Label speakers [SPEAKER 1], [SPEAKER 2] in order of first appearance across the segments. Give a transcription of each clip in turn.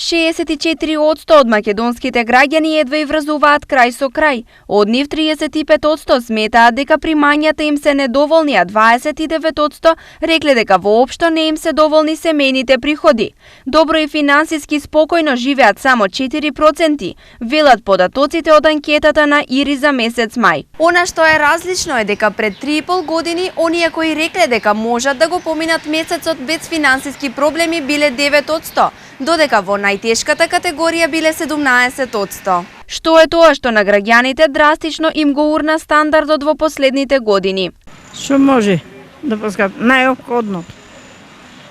[SPEAKER 1] 64% од македонските граѓани едва и врзуваат крај со крај. Од нив 35% сметаат дека примањата им се недоволни, а 29% рекле дека воопшто не им се доволни семејните приходи. Добро и финансиски спокојно живеат само 4%, велат податоците од анкетата на ИРИ за месец мај. Она што е различно е дека пред 3,5 години оние кои рекле дека можат да го поминат месецот без финансиски проблеми биле 9%, додека во најтешката категорија биле 17%. Што е тоа што на граѓаните драстично им го урна стандардот во последните години?
[SPEAKER 2] Што може да поскапи? Најопходно.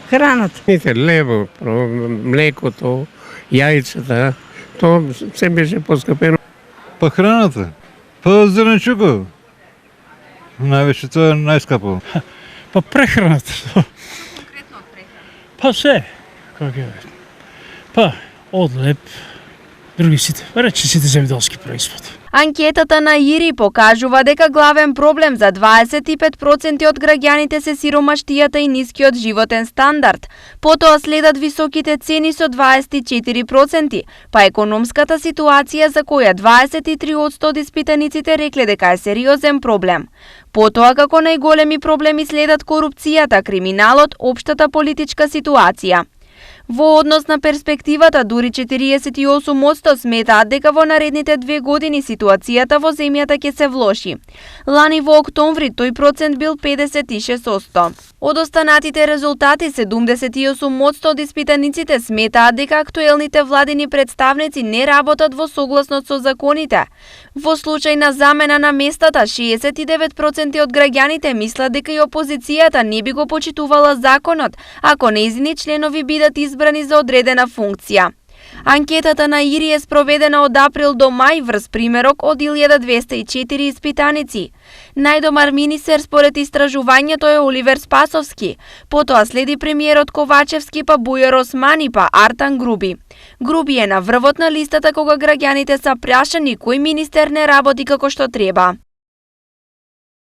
[SPEAKER 2] Храната.
[SPEAKER 3] Лево, млекото, јајцата, тоа се беше поскапено.
[SPEAKER 4] Па храната, па зеленчуко. Највеќе тоа е најскапо.
[SPEAKER 5] Па прехраната.
[SPEAKER 1] Конкретно од прехрана.
[SPEAKER 5] Па се. Како е? Па одлеп, други сите, рече сите земјоделски производи.
[SPEAKER 1] Анкетата на ИРИ покажува дека главен проблем за 25% од граѓаните се сиромаштијата и нискиот животен стандард. Потоа следат високите цени со 24%, па економската ситуација за која 23% од испитаниците рекле дека е сериозен проблем. Потоа како најголеми проблеми следат корупцијата, криминалот, општата политичка ситуација. Во однос на перспективата, дури 48% сметаат дека во наредните 2 години ситуацијата во земјата ќе се влоши. Лани во октомври тој процент бил 56%. Од останатите резултати, 78% од испитаниците сметаат дека актуелните владини представници не работат во согласност со законите. Во случај на замена на местата, 69% од граѓаните мислат дека и опозицијата не би го почитувала законот ако нејзини членови бидат избрани за одредена функција. Анкетата на ИРИ е спроведена од април до мај врз примерок од 1204 испитаници. Најдомар министер според истражувањето е Оливер Спасовски, потоа следи премиерот Ковачевски, па Бујар Османи, па Артан Груби. Груби е на врвот на листата кога граѓаните се прашани кој министер не работи како што треба.